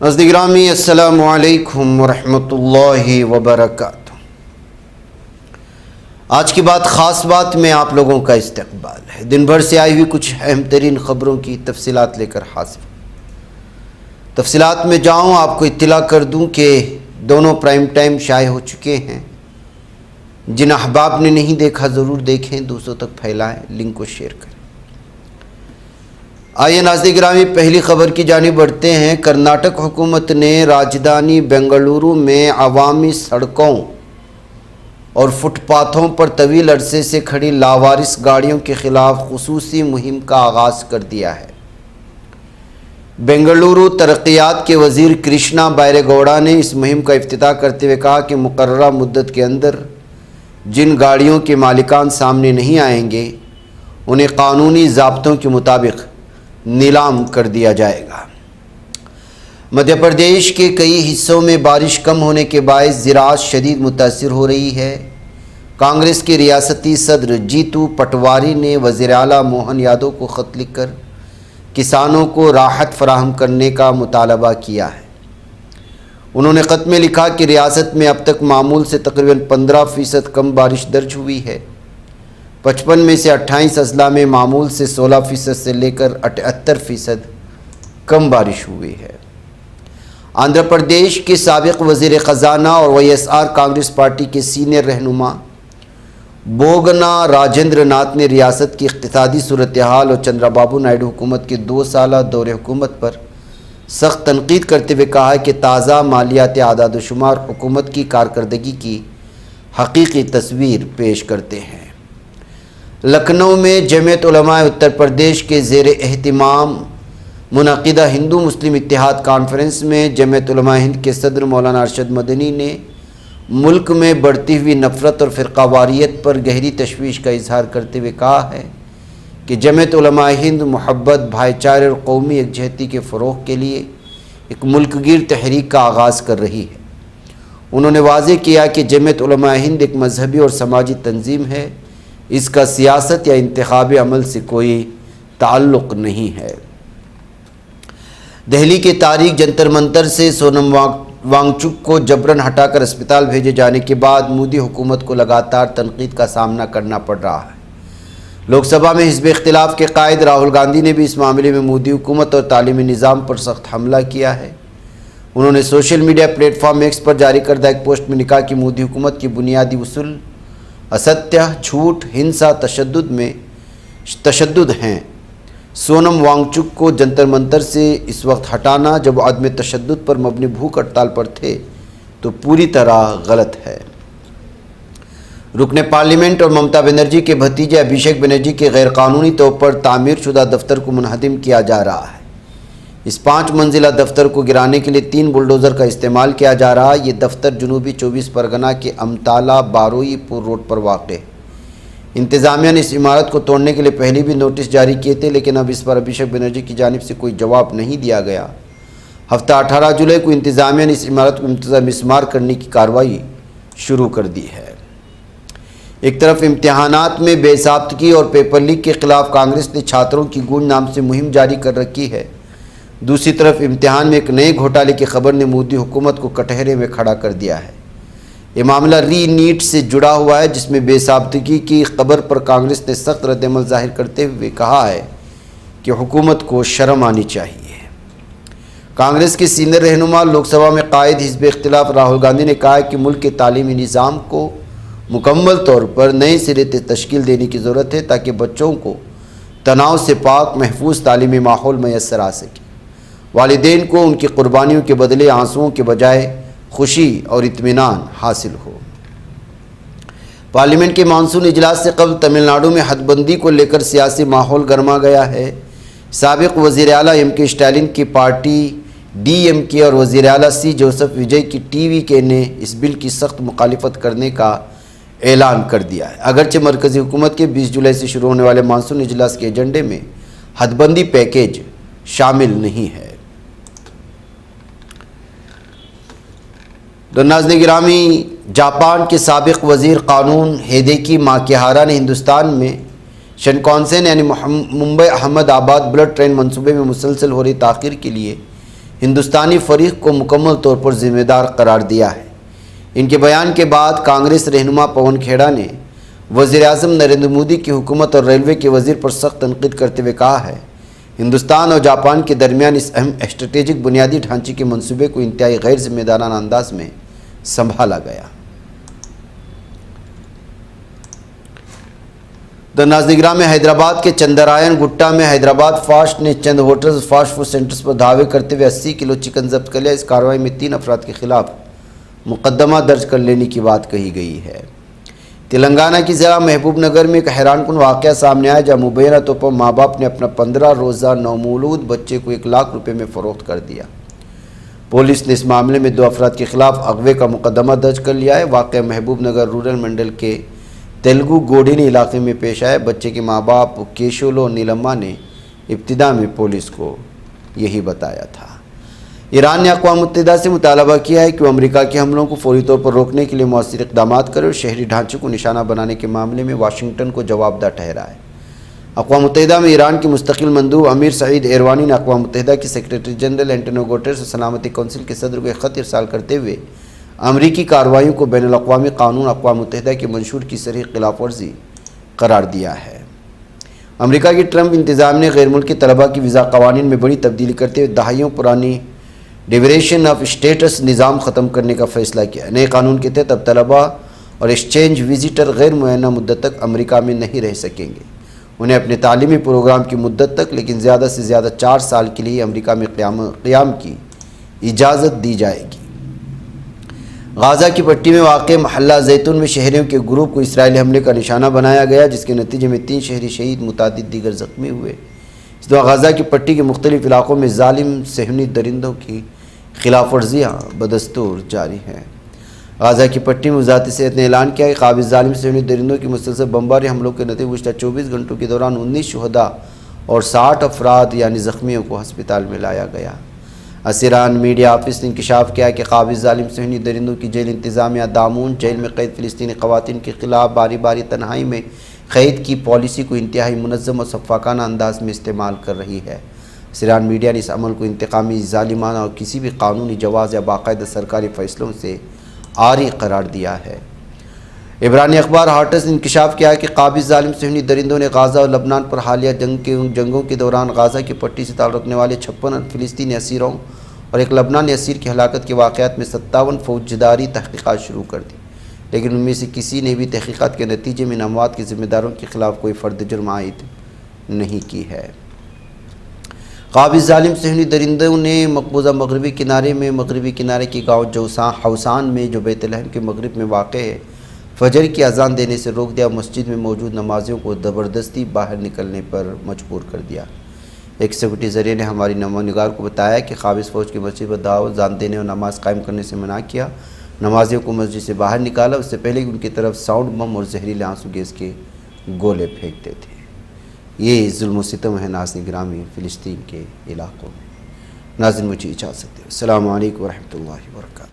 ناظرین گرامی السلام علیکم ورحمۃ اللہ وبرکاتہ۔ آج کی بات خاص بات میں آپ لوگوں کا استقبال ہے۔ دن بھر سے آئی ہوئی کچھ اہم ترین خبروں کی تفصیلات لے کر حاضر ہوں۔ تفصیلات میں جاؤں آپ کو اطلاع کر دوں کہ دونوں پرائم ٹائم شائع ہو چکے ہیں۔ جن احباب نے نہیں دیکھا ضرور دیکھیں، دوسروں تک پھیلائیں، لنک کو شیئر کریں۔ آئیے ناظرین گرامی پہلی خبر کی جانب بڑھتے ہیں۔ کرناٹک حکومت نے راجدھانی بنگلورو میں عوامی سڑکوں اور فٹ پاتھوں پر طویل عرصے سے کھڑی لاوارث گاڑیوں کے خلاف خصوصی مہم کا آغاز کر دیا ہے۔ بنگلورو ترقیات کے وزیر کرشنا بائرے گوڑا نے اس مہم کا افتتاح کرتے ہوئے کہا کہ مقررہ مدت کے اندر جن گاڑیوں کے مالکان سامنے نہیں آئیں گے انہیں قانونی ضابطوں کے مطابق نیلام کر دیا جائے گا۔ مدھیہ پردیش کے کئی حصوں میں بارش کم ہونے کے باعث زراعت شدید متاثر ہو رہی ہے۔ کانگریس کے ریاستی صدر جیتو پٹواری نے وزیر اعلیٰ موہن یادو کو خط لکھ کر کسانوں کو راحت فراہم کرنے کا مطالبہ کیا ہے۔ انہوں نے خط میں لکھا کہ ریاست میں اب تک معمول سے تقریباً 15% کم بارش درج ہوئی ہے۔ 55 میں سے 28 اضلاع میں معمول سے 16% سے لے کر 78% کم بارش ہوئی ہے۔ آندھرا پردیش کے سابق وزیر خزانہ اور YSR کانگریس پارٹی کے سینئر رہنما بوگنا راجندر ناتھ نے ریاست کی اقتصادی صورتحال اور چندرا بابو نائیڈو حکومت کے 2 سالہ دور حکومت پر سخت تنقید کرتے ہوئے کہا ہے کہ تازہ مالیاتی اعداد و شمار حکومت کی کارکردگی کی حقیقی تصویر پیش کرتے ہیں۔ لکھنؤ میں جمعیت علماء اتر پردیش کے زیر اہتمام منعقدہ ہندو مسلم اتحاد کانفرنس میں جمعیت علماء ہند کے صدر مولانا ارشد مدنی نے ملک میں بڑھتی ہوئی نفرت اور فرقہ واریت پر گہری تشویش کا اظہار کرتے ہوئے کہا ہے کہ جمعیت علماء ہند محبت، بھائی چارے اور قومی یکجہتی کے فروغ کے لیے ایک ملک گیر تحریک کا آغاز کر رہی ہے۔ انہوں نے واضح کیا کہ جمعیت علماء ہند ایک مذہبی اور سماجی تنظیم ہے، اس کا سیاست یا انتخابی عمل سے کوئی تعلق نہیں ہے۔ دہلی کے تاریخ جنتر منتر سے سونم وانگچک کو جبراً ہٹا کر اسپتال بھیجے جانے کے بعد مودی حکومت کو لگاتار تنقید کا سامنا کرنا پڑ رہا ہے۔ لوک سبھا میں حزب اختلاف کے قائد راہل گاندھی نے بھی اس معاملے میں مودی حکومت اور تعلیمی نظام پر سخت حملہ کیا ہے۔ انہوں نے social media platform X پر جاری کردہ ایک پوسٹ میں لکھا کہ مودی حکومت کی بنیادی اصول استیہ، جھوٹ، ہنسا، تشدد ہیں۔ سونم وانگچک کو جنتر منتر سے اس وقت ہٹانا جب وہ عدم تشدد پر مبنی بھوک ہڑتال پر تھے تو پوری طرح غلط ہے۔ رکن پارلیمنٹ اور ممتا بنرجی کے بھتیجے ابھیشیک بنرجی کے غیر قانونی طور پر تعمیر شدہ دفتر کو منہدم کیا جا رہا ہے۔ اس 5 منزلہ دفتر کو گرانے کے لیے 3 بلڈوزر کا استعمال کیا جا رہا ہے۔ یہ دفتر جنوبی 24 پرگنہ کے امتالہ باروئی پور روڈ پر واقع ہے۔ انتظامیہ نے اس عمارت کو توڑنے کے لیے پہلے بھی نوٹس جاری کیے تھے، لیکن اب اس پر ابھیشیک بنرجی کی جانب سے کوئی جواب نہیں دیا گیا۔ ہفتہ 18 جولائی کو انتظامیہ نے اس عمارت کو مسمار کرنے کی کارروائی شروع کر دی ہے۔ ایک طرف امتحانات میں بے ضابطگی اور پیپر لیک کے خلاف کانگریس نے چھاتروں کی گونج نام سے مہم جاری کر رکھی ہے۔ دوسری طرف امتحان میں ایک نئے گھوٹالے کی خبر نے مودی حکومت کو کٹہرے میں کھڑا کر دیا ہے۔ یہ معاملہ ری نیٹ سے جڑا ہوا ہے، جس میں بے ضابطگی کی خبر پر کانگریس نے سخت رد عمل ظاہر کرتے ہوئے کہا ہے کہ حکومت کو شرم آنی چاہیے۔ کانگریس کے سینئر رہنما لوک سبھا میں قائد حزب اختلاف راہل گاندھی نے کہا ہے کہ ملک کے تعلیمی نظام کو مکمل طور پر نئے سرے سے تشکیل دینے کی ضرورت ہے تاکہ بچوں کو تناؤ سے پاک محفوظ تعلیمی ماحول میسر آ سکے۔ والدین کو ان کی قربانیوں کے بدلے آنسوؤں کے بجائے خوشی اور اطمینان حاصل ہو۔ پارلیمنٹ کے مانسون اجلاس سے قبل تمل ناڈو میں حد بندی کو لے کر سیاسی ماحول گرما گیا ہے۔ سابق وزیر اعلیٰ ایم کے اسٹالن کی پارٹی DMK اور وزیر اعلیٰ C جوسف وجے کی TVK نے اس بل کی سخت مخالفت کرنے کا اعلان کر دیا ہے۔ اگرچہ مرکزی حکومت کے 20 جولائی سے شروع ہونے والے مانسون اجلاس کے ایجنڈے میں حد بندی پیکیج شامل نہیں ہے۔ ناظرین گرامی، جاپان کے سابق وزیر قانون ہیدیکی ماکیہارا نے ہندوستان میں شنکانسن یعنی ممبئی احمد آباد بلٹ ٹرین منصوبے میں مسلسل ہو رہی تاخیر کے لیے ہندوستانی فریق کو مکمل طور پر ذمہ دار قرار دیا ہے۔ ان کے بیان کے بعد کانگریس رہنما پون کھیڑا نے وزیر اعظم نریندر مودی کی حکومت اور ریلوے کے وزیر پر سخت تنقید کرتے ہوئے کہا ہے ہندوستان اور جاپان کے درمیان اس اہم اسٹریٹجک بنیادی ڈھانچے کے منصوبے کو انتہائی غیر ذمہ دارانہ انداز میں سنبھالا گیا۔ ناظرین گرامی، حیدرآباد کے چندرائن گٹا میں حیدرآباد فاسٹ نے چند ہوٹلز فاسٹ فوڈ سینٹرز پر دھاوے کرتے ہوئے 80 کلو چکن ضبط کر لیا۔ اس کارروائی میں 3 افراد کے خلاف مقدمہ درج کر لینے کی بات کہی گئی ہے۔ تلنگانہ کی ضلع محبوب نگر میں ایک حیران کن واقعہ سامنے آیا جہاں مبینہ طور پر ماں باپ نے اپنا 15 روزہ نومولود بچے کو 1 لاکھ روپے میں فروخت کر دیا۔ پولیس نے اس معاملے میں 2 افراد کے خلاف اغوے کا مقدمہ درج کر لیا ہے۔ واقعہ محبوب نگر رورل منڈل کے تیلگو گوڈینی علاقے میں پیش آیا۔ بچے کے ماں باپ کیشولو اور نیلما نے ابتدا میں پولیس کو یہی بتایا تھا۔ ایران نے اقوام متحدہ سے مطالبہ کیا ہے کہ وہ امریکہ کے حملوں کو فوری طور پر روکنے کے لیے مؤثر اقدامات کرے اور شہری ڈھانچے کو نشانہ بنانے کے معاملے میں واشنگٹن کو جواب دہ ٹھہرائے۔ اقوام متحدہ میں ایران کے مستقل مندوب امیر سعید ایروانی نے اقوام متحدہ کے سیکریٹری جنرل اینٹونیو گوٹریس اور سلامتی کونسل کے صدر کو ایک خط ارسال کرتے ہوئے امریکی کارروائیوں کو بین الاقوامی قانون اقوام متحدہ کے منشور کی صریح خلاف ورزی قرار دیا ہے۔ امریکہ کی ٹرمپ انتظامیہ نے غیر ملکی طلباء کی ویزا قوانین میں بڑی تبدیلی کرتے ہوئے دہائیوں پرانی ڈیوریشن آف اسٹیٹس نظام ختم کرنے کا فیصلہ کیا۔ نئے قانون کے تحت اب طلباء اور ایکسچینج وزٹر غیر معینہ مدت تک امریکہ میں نہیں رہ سکیں گے۔ انہیں اپنے تعلیمی پروگرام کی مدت تک لیکن زیادہ سے زیادہ 4 سال کے لیے امریکہ میں قیام کی اجازت دی جائے گی۔ غازہ کی پٹی میں واقع محلہ زیتون میں شہریوں کے گروپ کو اسرائیلی حملے کا نشانہ بنایا گیا جس کے نتیجے میں 3 شہری شہید متعدد دیگر زخمی ہوئے۔ اس دوران غازہ کی پٹی کے مختلف علاقوں میں ظالم صہیونی درندوں کی خلاف ورزیاں بدستور جاری ہیں۔ غازہ کی پٹی میں وزارت صحت نے اعلان کیا کہ قابض ظالم صہیونی درندوں کی مسلسل بمباری حملوں کے نتیجے گزشتہ 24 گھنٹوں کے دوران 19 شہداء اور 60 افراد یعنی زخمیوں کو ہسپتال میں لایا گیا۔ اسیران میڈیا آفس نے انکشاف کیا کہ قابض ظالم صہیونی درندوں کی جیل انتظامیہ دامون جیل میں قید فلسطینی خواتین کے خلاف باری باری تنہائی میں قید کی پالیسی کو انتہائی منظم اور شفاقانہ انداز میں استعمال کر رہی ہے۔ اسیران میڈیا نے اس عمل کو انتقامی، ظالمانہ اور کسی بھی قانونی جواز یا باقاعدہ سرکاری فیصلوں سے عاری قرار دیا ہے۔ عبرانی اخبار ہارٹس نے انکشاف کیا کہ قابض ظالم صہیونی درندوں نے غازہ اور لبنان پر حالیہ جنگوں کے دوران غازہ کی پٹی سے تعلق رکھنے والے 56 فلسطینی اسیروں اور ایک لبنانی اسیر کی ہلاکت کے واقعات میں 57 فوجداری تحقیقات شروع کر دی، لیکن ان میں سے کسی نے بھی تحقیقات کے نتیجے میں ان اموات کے ذمہ داروں کے خلاف کوئی فرد جرم عائد نہیں کی ہے۔ قابض ظالم صہیونی درندوں نے مقبوضہ مغربی کنارے کے گاؤں حوسان میں جو بیت لحم کے مغرب میں واقع ہے فجر کی اذان دینے سے روک دیا اور مسجد میں موجود نمازیوں کو زبردستی باہر نکلنے پر مجبور کر دیا۔ ایک سیکورٹی ذریعے نے ہماری نمائندگار کو بتایا کہ قابض فوج کی مسجد پر دعوت اذان دینے اور نماز قائم کرنے سے منع کیا، نمازیوں کو مسجد سے باہر نکالا، اس سے پہلے کہ ان کی طرف ساؤنڈ بم اور زہریلے آنسو گیس کے گولے پھینکتے تھے۔ یہ ظلم و ستم ہے ناظرین گرامی فلسطین کے علاقوں میں۔ ناظرین مجھے اجازت دیں۔ السلام علیکم ورحمۃ اللہ وبرکاتہ۔